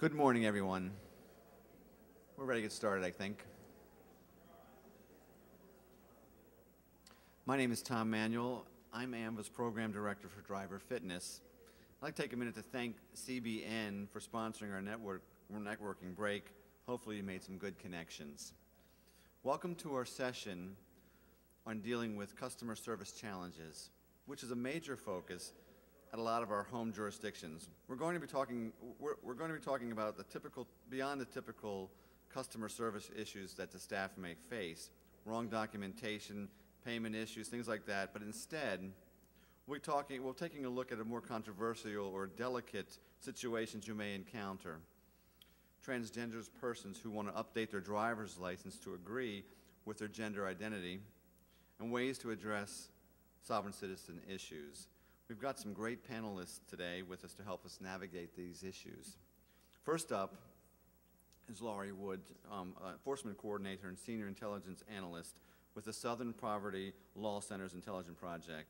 Good morning, everyone. We're ready to get started, I think. My name is Tom Manuel. I'm AAMVA's Program Director for Driver Fitness. I'd like to take a minute to thank CBN for sponsoring our networking break. Hopefully you made some good connections. Welcome to our session on dealing with customer service challenges, which is a major focus at a lot of our home jurisdictions. We're going to be talking about beyond the typical customer service issues that the staff may face, wrong documentation, payment issues, things like that, but instead, we're taking a look at a more controversial or delicate situations you may encounter. Transgender persons who want to update their driver's license to agree with their gender identity, and ways to address sovereign citizen issues. We've got some great panelists today with us to help us navigate these issues. First up is Laurie Wood, Enforcement Coordinator and Senior Intelligence Analyst with the Southern Poverty Law Center's Intelligence Project.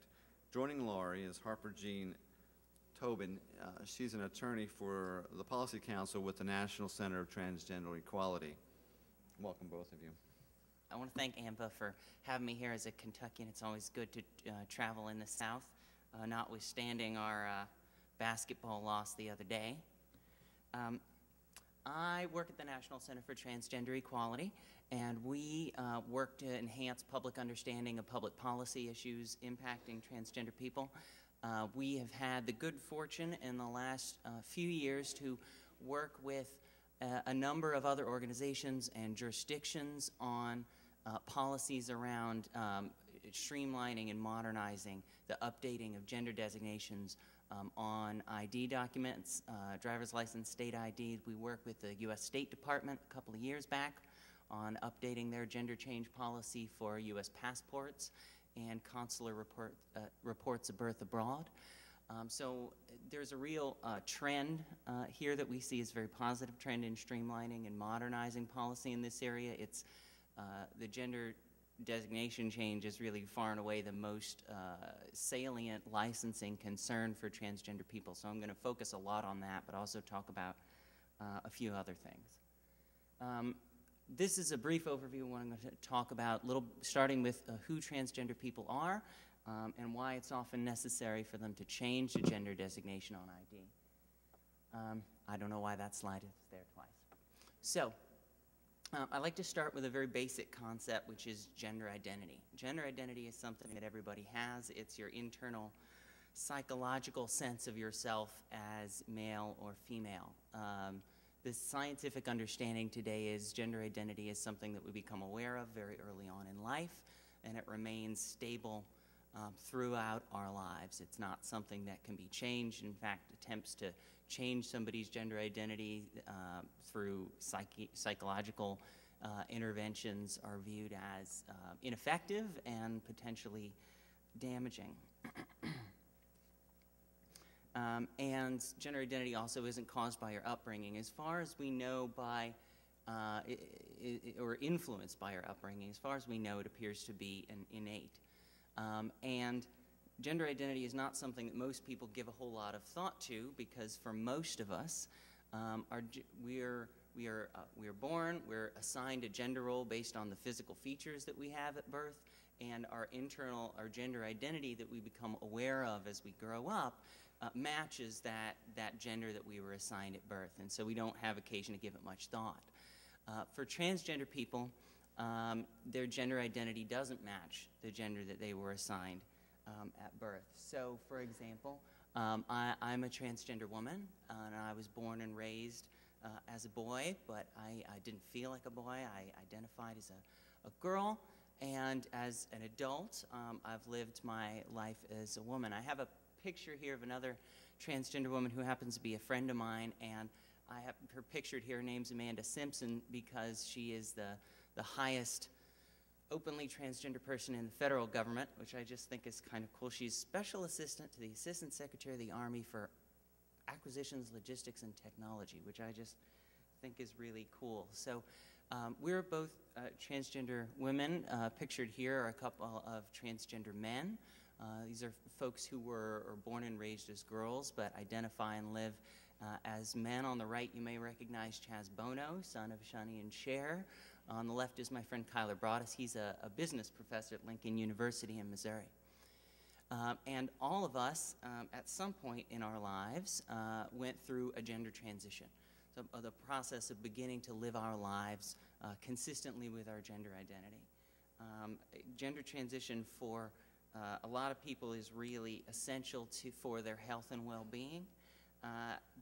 Joining Laurie is Harper Jean Tobin. She's an attorney for the Policy Council with the National Center of Transgender Equality. Welcome, both of you. I want to thank AAMVA for having me here as a Kentuckian. It's always good to travel in the South. Notwithstanding our basketball loss the other day. I work at the National Center for Transgender Equality, and we work to enhance public understanding of public policy issues impacting transgender people. We have had the good fortune in the last few years to work with a number of other organizations and jurisdictions on policies around streamlining and modernizing the updating of gender designations on ID documents, driver's license, state ID. We worked with the U.S. State Department a couple of years back on updating their gender change policy for U.S. passports and consular reports of birth abroad. So there's a real trend here that we see as a very positive trend in streamlining and modernizing policy in this area. It's the gender designation change is really far and away the most salient licensing concern for transgender people. So I'm going to focus a lot on that, but also talk about a few other things. This is a brief overview of what I'm going to talk about, starting with who transgender people are and why it's often necessary for them to change the gender designation on ID. I don't know why that slide is there twice. So, I'd like to start with a very basic concept, which is gender identity. Gender identity is something that everybody has. It's your internal psychological sense of yourself as male or female. The scientific understanding today is gender identity is something that we become aware of very early on in life, and it remains stable throughout our lives. It's not something that can be changed. In fact, attempts to change somebody's gender identity through psychological interventions are viewed as ineffective and potentially damaging. And gender identity also isn't caused by your upbringing. As far as we know or influenced by our upbringing, as far as we know, it appears to be an innate. And gender identity is not something that most people give a whole lot of thought to, because for most of us, we are born, we're assigned a gender role based on the physical features that we have at birth, and our gender identity that we become aware of as we grow up matches that gender that we were assigned at birth, and so we don't have occasion to give it much thought. For transgender people, their gender identity doesn't match the gender that they were assigned at birth. So, for example, I'm a transgender woman, and I was born and raised as a boy, but I didn't feel like a boy. I identified as a girl, and as an adult, I've lived my life as a woman. I have a picture here of another transgender woman who happens to be a friend of mine, and I have her pictured here. Her name's Amanda Simpson, because she is the highest openly transgender person in the federal government, which I just think is kind of cool. She's Special Assistant to the Assistant Secretary of the Army for Acquisitions, Logistics, and Technology, which I just think is really cool. So we're both transgender women. Pictured here are a couple of transgender men. These are folks who were born and raised as girls, but identify and live As men on the right, you may recognize Chaz Bono, son of Shani and Cher. On the left is my friend Kyler Broadus. He's a business professor at Lincoln University in Missouri. And all of us, at some point in our lives, went through a gender transition. So the process of beginning to live our lives consistently with our gender identity. Gender transition for a lot of people is really essential for their health and well-being.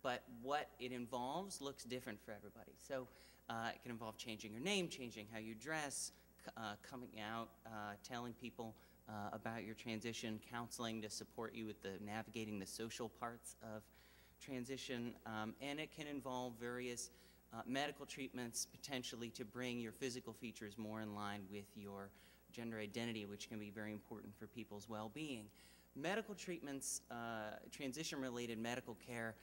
But what it involves looks different for everybody. So it can involve changing your name, changing how you dress, coming out, telling people about your transition, counseling to support you with navigating the social parts of transition, and it can involve various medical treatments potentially to bring your physical features more in line with your gender identity, which can be very important for people's well-being. Medical treatments, transition-related medical care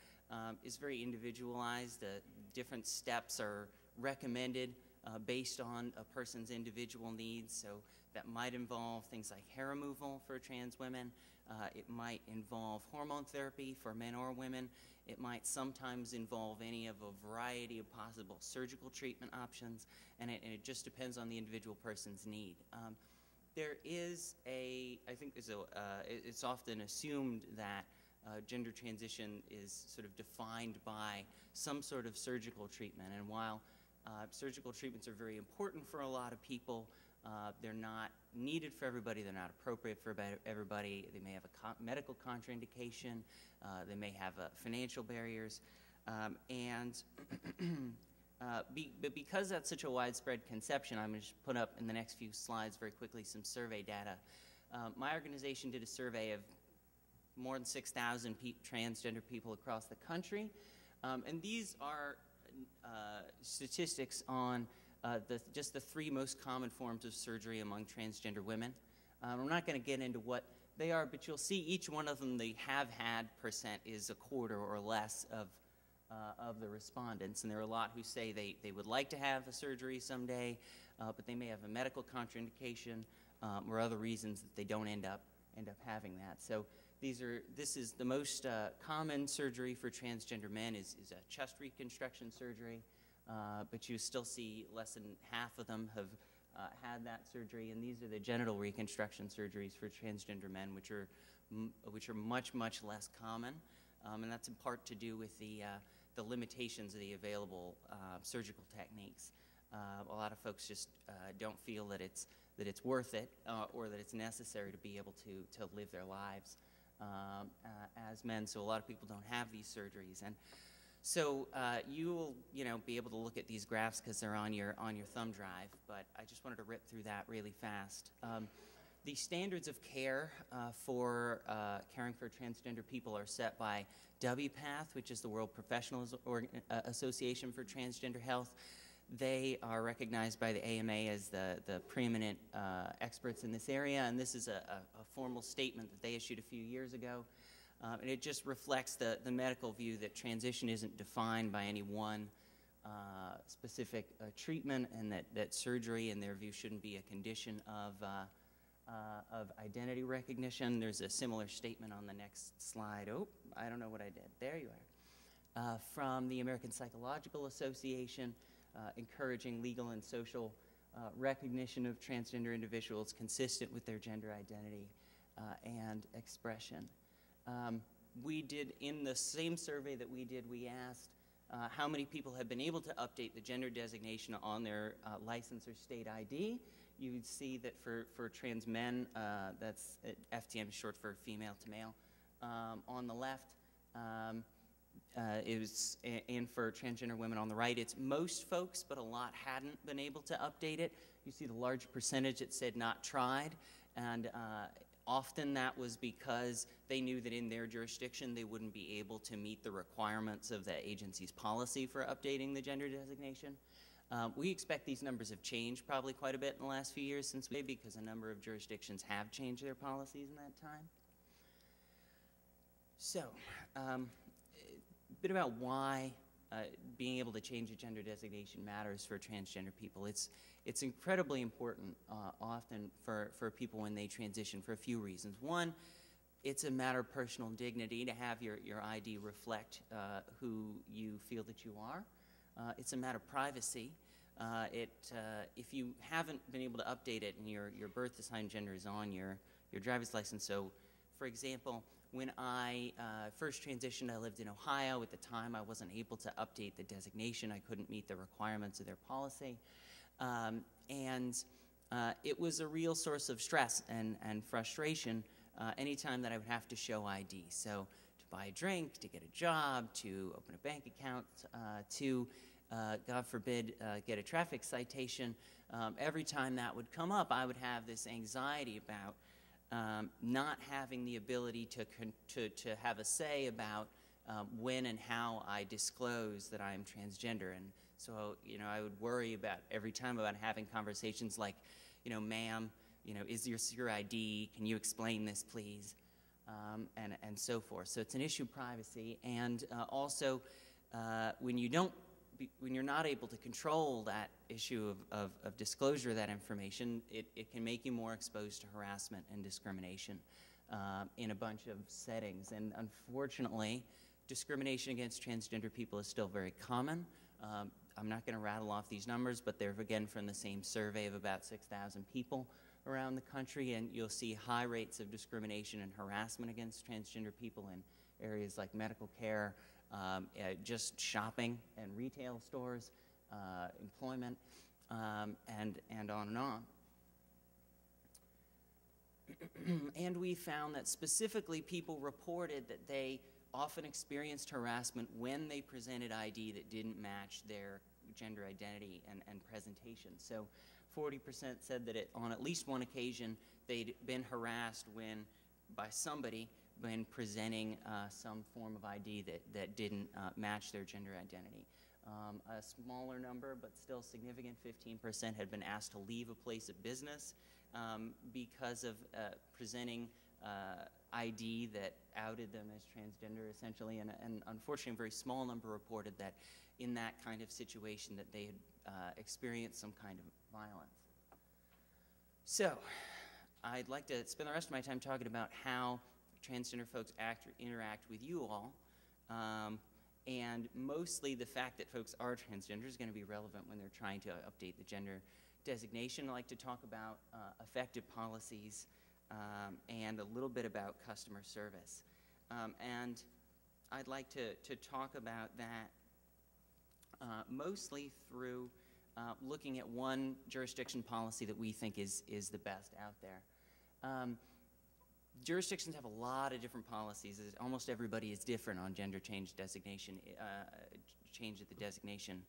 is very individualized. Different steps are recommended based on a person's individual needs. So that might involve things like hair removal for trans women. It might involve hormone therapy for men or women. It might sometimes involve any of a variety of possible surgical treatment options, and it just depends on the individual person's need. There is I think it's often assumed that gender transition is sort of defined by some sort of surgical treatment, and while surgical treatments are very important for a lot of people, they're not needed for everybody, they're not appropriate for everybody. They may have a medical contraindication, they may have financial barriers, but because that's such a widespread conception, I'm going to put up in the next few slides very quickly some survey data. My organization did a survey of more than 6,000 transgender people across the country, and these are statistics on just the 3 most common forms of surgery among transgender women. I'm not going to get into what they are, but you'll see each one of them, the have had percent is 1/4 or less of the respondents. And there are a lot who say they would like to have a surgery someday, but they may have a medical contraindication or other reasons that they don't end up having that. So this is the most common surgery for transgender men is a chest reconstruction surgery. But you still see less than half of them have had that surgery, and these are the genital reconstruction surgeries for transgender men, which are much, much less common, and that's in part to do with the limitations of the available surgical techniques. A lot of folks just don't feel that it's worth it or that it's necessary to be able to live their lives as men. So a lot of people don't have these surgeries, and so you will, be able to look at these graphs because they're on your thumb drive. But I just wanted to rip through that really fast. The standards of care for caring for transgender people are set by WPATH, which is the World Professional Association for Transgender Health. They are recognized by the AMA as the preeminent experts in this area, and this is a formal statement that they issued a few years ago. And it just reflects the medical view that transition isn't defined by any one specific treatment, and that surgery, in their view, shouldn't be a condition of identity recognition. There's a similar statement on the next slide. Oh, I don't know what I did. There you are. From the American Psychological Association, encouraging legal and social recognition of transgender individuals consistent with their gender identity and expression. We did, in the same survey that we did, we asked how many people have been able to update the gender designation on their license or state ID. You would see that for trans men, that's FTM, short for female to male. On the left, and for transgender women on the right, it's most folks, but a lot hadn't been able to update it. You see the large percentage that said not tried, and often that was because they knew that in their jurisdiction they wouldn't be able to meet the requirements of the agency's policy for updating the gender designation. We expect these numbers have changed probably quite a bit in the last few years because a number of jurisdictions have changed their policies in that time. So, a bit about why being able to change a gender designation matters for transgender people. It's incredibly important often for people when they transition for a few reasons. One, it's a matter of personal dignity to have your ID reflect who you feel that you are. It's a matter of privacy. If you haven't been able to update it and your birth assigned gender is on your driver's license, so for example, when I first transitioned, I lived in Ohio. At the time, I wasn't able to update the designation. I couldn't meet the requirements of their policy. It was a real source of stress and frustration anytime that I would have to show ID. So to buy a drink, to get a job, to open a bank account, to, God forbid, get a traffic citation, every time that would come up, I would have this anxiety about not having the ability to have a say about when and how I disclose that I'm transgender. And so, I would worry about every time about having conversations like, ma'am, is your ID? Can you explain this, please? And so forth. So it's an issue of privacy. And also, when you're not able to control that issue of disclosure of that information, it can make you more exposed to harassment and discrimination in a bunch of settings. And unfortunately, discrimination against transgender people is still very common. I'm not going to rattle off these numbers, but they're, again, from the same survey of about 6,000 people around the country, and you'll see high rates of discrimination and harassment against transgender people in areas like medical care, just shopping and retail stores, employment, and on and on. And we found that specifically people reported that they often experienced harassment when they presented ID that didn't match their gender identity and presentation. So 40% said that on at least one occasion they'd been harassed by somebody when presenting some form of ID that didn't match their gender identity. A smaller number, but still significant, 15% had been asked to leave a place of business because of presenting ID that outed them as transgender, essentially, and unfortunately a very small number reported that in that kind of situation that they had experienced some kind of violence. So, I'd like to spend the rest of my time talking about how transgender folks act or interact with you all, and mostly the fact that folks are transgender is going to be relevant when they're trying to update the gender designation. I'd like to talk about effective policies and a little bit about customer service. And I'd like to talk about that mostly through looking at one jurisdiction policy that we think is the best out there. Jurisdictions have a lot of different policies. Almost everybody is different on gender change designation, change of the designation.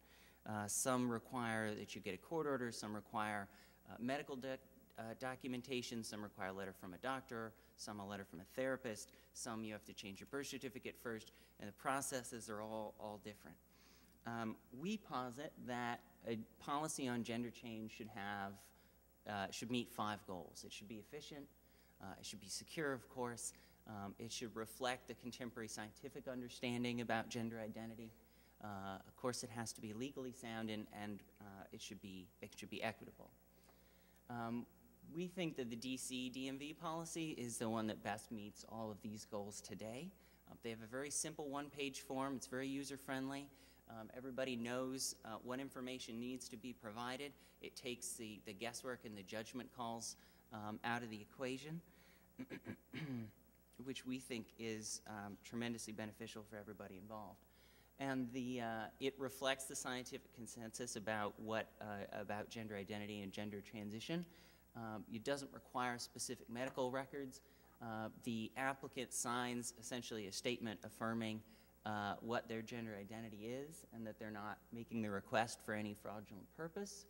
Some require that you get a court order, some require medical documentation, some require a letter from a doctor, some a letter from a therapist, some you have to change your birth certificate first, and the processes are all different. We posit that a policy on gender change should meet 5 goals. It should be efficient, it should be secure, of course, it should reflect the contemporary scientific understanding about gender identity. Of course, it has to be legally sound, and it should be equitable. We think that the DC DMV policy is the one that best meets all of these goals today. They have a very simple one-page form. It's very user-friendly. Everybody knows what information needs to be provided. It takes the guesswork and the judgment calls out of the equation, which we think is tremendously beneficial for everybody involved. And it reflects the scientific consensus about about gender identity and gender transition. It doesn't require specific medical records. The applicant signs essentially a statement affirming what their gender identity is and that they're not making the request for any fraudulent purpose.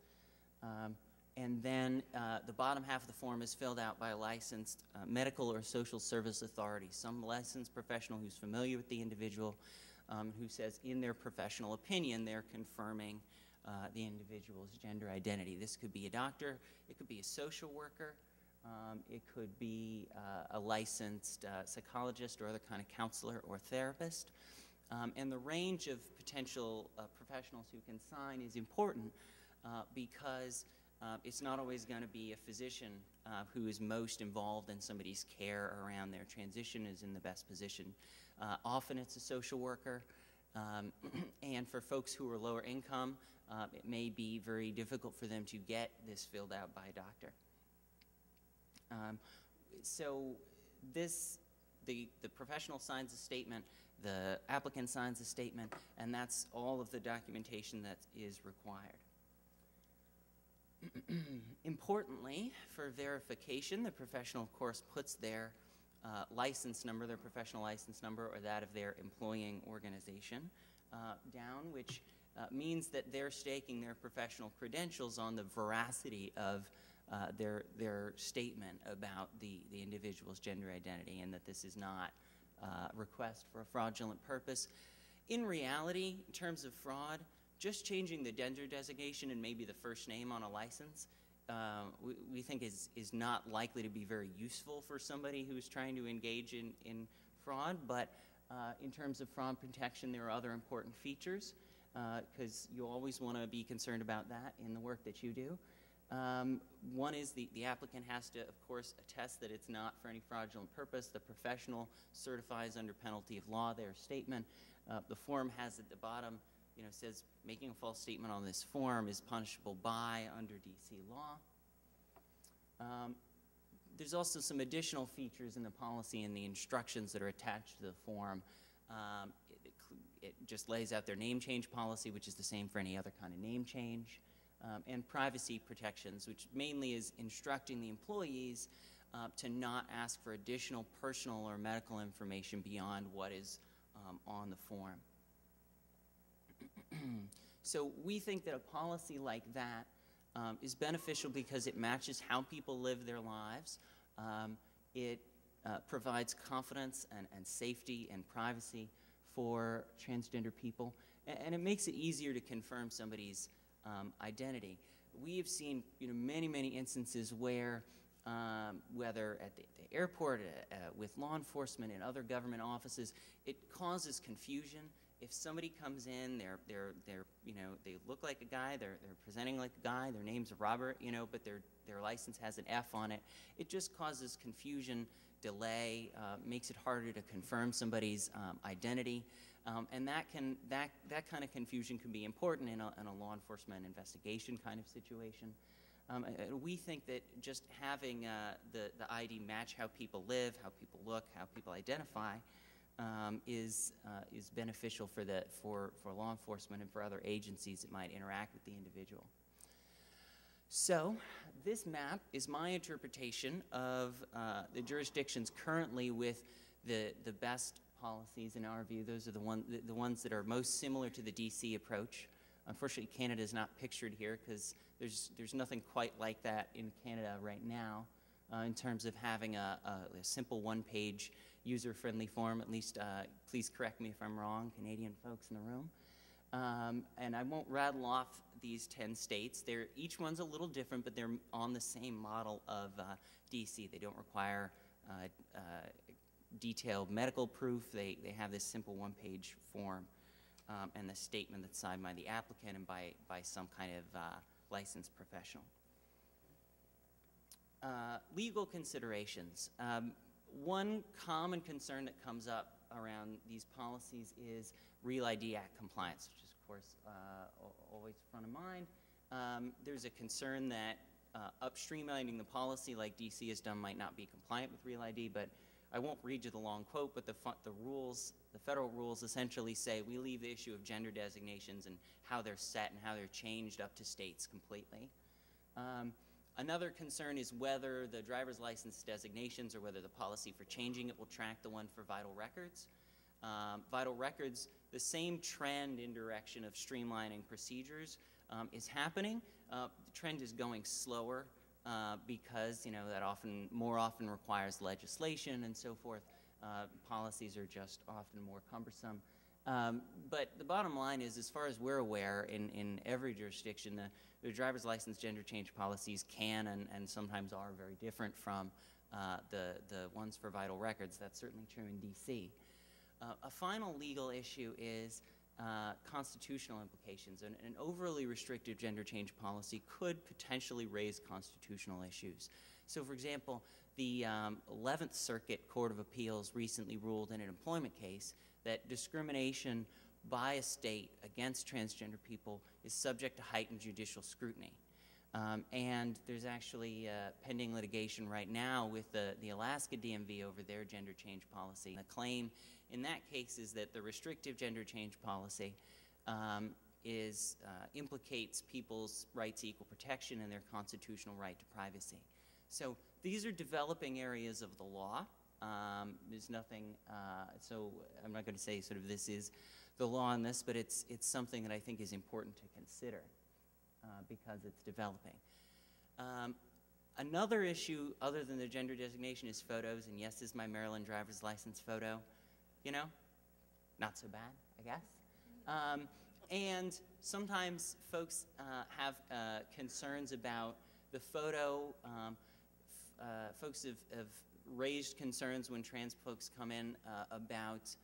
And then the bottom half of the form is filled out by a licensed medical or social service authority, some licensed professional who's familiar with the individual, who says in their professional opinion they're confirming the individual's gender identity. This could be a doctor, it could be a social worker, it could be a licensed psychologist or other kind of counselor or therapist. And the range of potential professionals who can sign is important because it's not always going to be a physician who is most involved in somebody's care around their transition is in the best position. Often it's a social worker, and for folks who are lower income, it may be very difficult for them to get this filled out by a doctor. So the professional signs a statement, the applicant signs a statement, and that's all of the documentation that is required. Importantly, for verification, the professional, of course, puts their license number, their professional license number, or that of their employing organization down, which means that they're staking their professional credentials on the veracity of their statement about the individual's gender identity, and that this is not a request for a fraudulent purpose. In reality, in terms of fraud, just changing the gender designation and maybe the first name on a license we think is not likely to be very useful for somebody who's trying to engage in fraud, but in terms of fraud protection, there are other important features because you always want to be concerned about that in the work that you do. One is the applicant has to, of course, attest that it's not for any fraudulent purpose. The professional certifies under penalty of law their statement. The form has at the bottom, says making a false statement on this form is punishable by under DC law. There's also some additional features in the policy and the instructions that are attached to the form. It just lays out their name change policy, which is the same for any other kind of name change, and privacy protections, which mainly is instructing the employees to not ask for additional personal or medical information beyond what is on the form. So we think that a policy like that is beneficial because it matches how people live their lives. It provides confidence and safety and privacy for transgender people, and it makes it easier to confirm somebody's identity. We have seen many instances where whether at the airport, with law enforcement and other government offices, it causes confusion. If somebody comes in, they look like a guy, they're presenting like a guy, their name's Robert, but their license has an F on it. It just causes confusion, delay, makes it harder to confirm somebody's identity, and that kind of confusion can be important in a law enforcement investigation kind of situation. We think that just having the ID match how people live, how people look, how people identify is beneficial for law enforcement and for other agencies that might interact with the individual. So this map is my interpretation of the jurisdictions currently with the best policies in our view. Those are the ones that are most similar to the DC approach. Unfortunately, Canada is not pictured here because there's nothing quite like that in Canada right now in terms of having a simple one-page user-friendly form. At least, please correct me if I'm wrong, Canadian folks in the room. And I won't rattle off these 10 states. Each one's a little different, but they're on the same model of DC. They don't require detailed medical proof. They have this simple one-page form and the statement that's signed by the applicant and by some kind of licensed professional. Legal considerations. One common concern that comes up around these policies is Real ID Act compliance, which is, of course, always front of mind. There's a concern that upstreamlining the policy like DC has done might not be compliant with Real ID, but I won't read you the long quote, but the federal rules essentially say we leave the issue of gender designations and how they're set and how they're changed up to states completely. Another concern is whether the driver's license designations or whether the policy for changing it will track the one for vital records. Vital records, the same trend in direction of streamlining procedures is happening. The trend is going slower because that more often requires legislation and so forth. Policies are just often more cumbersome. But the bottom line is, as far as we're aware, in every jurisdiction, the driver's license gender change policies can and sometimes are very different from the ones for vital records. That's certainly true in DC. A final legal issue is constitutional implications. An overly restrictive gender change policy could potentially raise constitutional issues. So, for example, the 11th Circuit Court of Appeals recently ruled in an employment case that discrimination by a state against transgender people is subject to heightened judicial scrutiny. And there's actually pending litigation right now with the Alaska DMV over their gender change policy. The claim in that case is that the restrictive gender change policy implicates people's right to equal protection and their constitutional right to privacy. So these are developing areas of the law. There's nothing, so I'm not going to say sort of this is the law on this, but it's something that I think is important to consider because it's developing. Another issue other than the gender designation is photos, and yes, this is my Maryland driver's license photo. You know, not so bad, I guess. And sometimes folks have concerns about the photo. Folks have raised concerns when trans folks come in about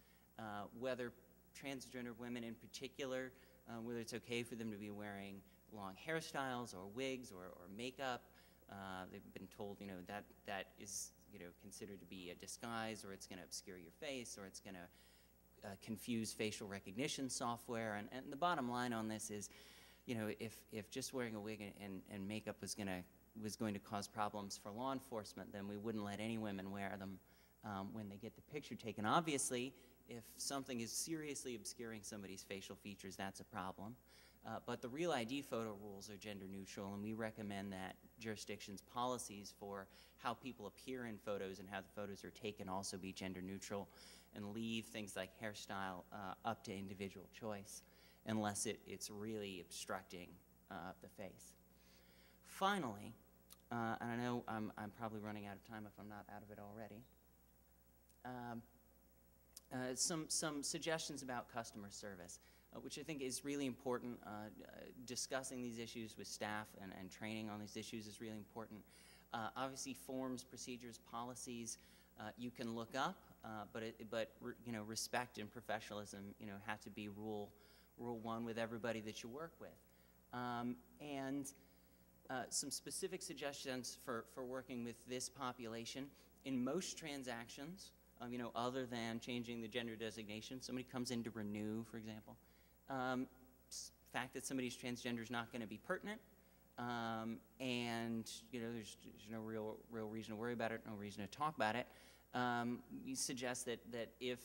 whether transgender women in particular, whether it's okay for them to be wearing long hairstyles or wigs or makeup. They've been told, you know, that is, you know, considered to be a disguise, or it's going to obscure your face, or it's going to confuse facial recognition software. And the bottom line on this is, you know, if just wearing a wig and makeup was going to cause problems for law enforcement, then we wouldn't let any women wear them when they get the picture taken. Obviously, if something is seriously obscuring somebody's facial features, that's a problem. But the Real ID photo rules are gender neutral, and we recommend that jurisdictions' policies for how people appear in photos and how the photos are taken also be gender neutral, and leave things like hairstyle up to individual choice, unless it's really obstructing the face. Finally, and I know I'm probably running out of time if I'm not out of it already, some suggestions about customer service, which I think is really important. Discussing these issues with staff and training on these issues is really important. Obviously, forms, procedures, policies you can look up, but you know, respect and professionalism, you know, have to be rule one with everybody that you work with. Some specific suggestions for working with this population. In most transactions, you know, other than changing the gender designation, somebody comes in to renew, for example. Fact that somebody's transgender is not going to be pertinent, and you know, there's no real reason to worry about it, no reason to talk about it. We suggest that if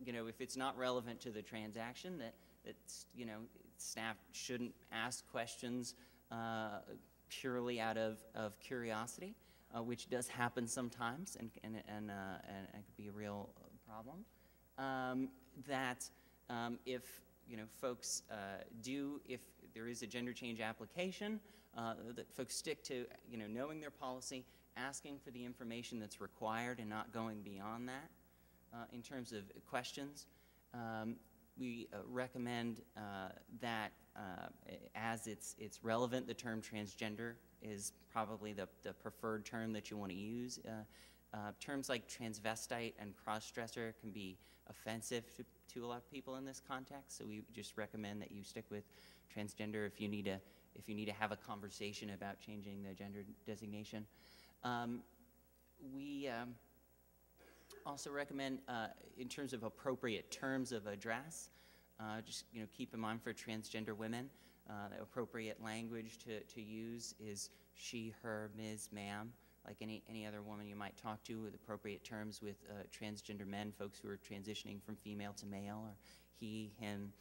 you know, if it's not relevant to the transaction, that you know, staff shouldn't ask questions purely out of curiosity, which does happen sometimes, and could be a real problem. If you know, folks if there is a gender change application, that folks stick to, you know, knowing their policy, asking for the information that's required, and not going beyond that. In terms of questions, we recommend that as it's relevant, the term transgender is probably the preferred term that you want to use. Terms like transvestite and cross-dresser can be offensive to a lot of people in this context, so we just recommend that you stick with transgender if you need to have a conversation about changing the gender designation. We also recommend, in terms of appropriate terms of address, just, you know, keep in mind for transgender women, the appropriate language to use is she, her, Ms., ma'am, like any other woman you might talk to, with appropriate terms with transgender men, folks who are transitioning from female to male, or he, him,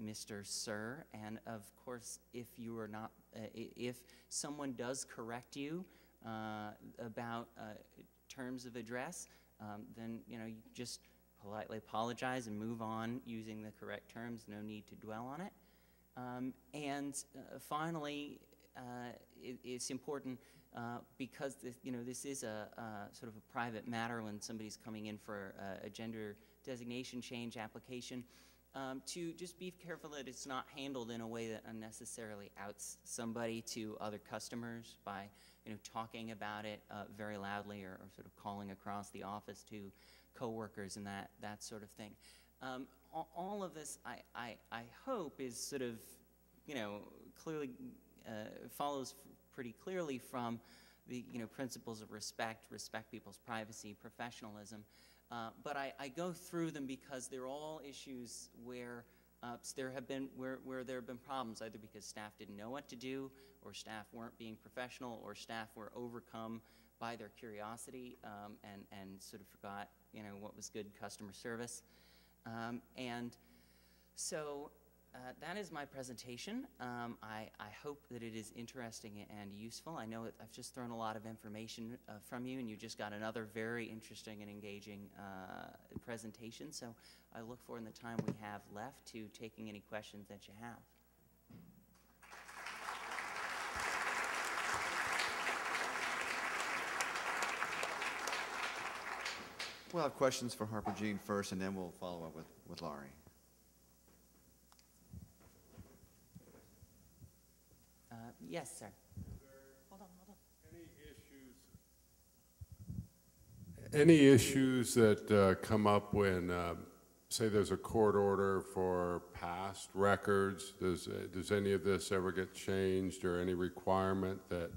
Mr., Sir. And of course, if you are not, if someone does correct you about terms of address, then, you know, you just politely apologize and move on using the correct terms. No need to dwell on it. Finally, it's important because this is a sort of a private matter when somebody's coming in for a gender designation change application, to just be careful that it's not handled in a way that unnecessarily outs somebody to other customers by, you know, talking about it very loudly, or sort of calling across the office to coworkers and that sort of thing. All of this, I hope, is sort of, you know, clearly follows pretty clearly from the, you know, principles of respect people's privacy, professionalism. But I go through them because they're all issues where there have been problems, either because staff didn't know what to do, or staff weren't being professional, or staff were overcome by their curiosity and sort of forgot, you know, what was good customer service. And so that is my presentation. I hope that it is interesting and useful. I know I've just thrown a lot of information from you, and you just got another very interesting and engaging presentation. So I look forward in the time we have left to taking any questions that you have. We'll have questions for Harper Jean first, and then we'll follow up with Laurie. Yes, sir. Hold on. Any issues that come up when, say, there's a court order for past records? Does any of this ever get changed, or any requirement that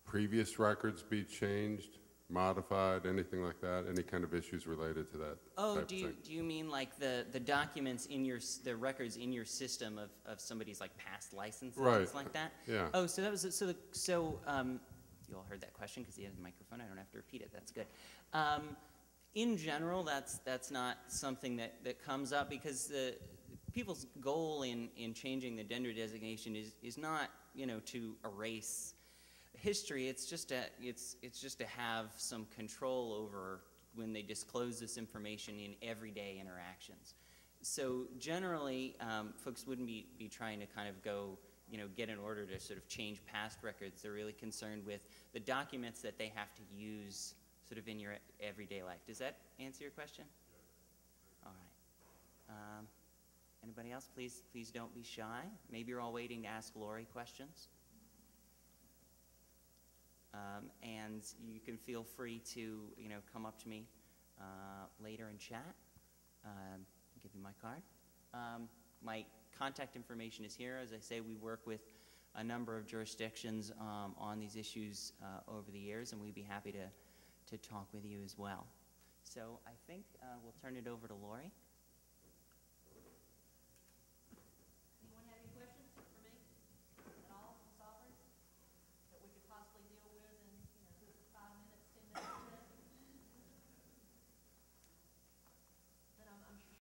previous records be changed, modified, anything like that? Any kind of issues related to that? Oh, do you mean like the documents in the records in your system of somebody's like past license and things like that? Yeah. Oh, so that was you all heard that question because he has a microphone. I don't have to repeat it. That's good. In general, that's not something that comes up, because the people's goal in changing the gender designation is not, you know, to erase history. It's just to have some control over when they disclose this information in everyday interactions. So generally, folks wouldn't be trying to kind of go, you know, get an order to sort of change past records. They're really concerned with the documents that they have to use sort of in your everyday life. Does that answer your question? All right. Anybody else? Please don't be shy. Maybe you're all waiting to ask Laurie questions. And you can feel free to, you know, come up to me later and chat. I'll give you my card. My contact information is here. As I say, we work with a number of jurisdictions on these issues over the years, and we'd be happy to talk with you as well. So I think we'll turn it over to Laurie.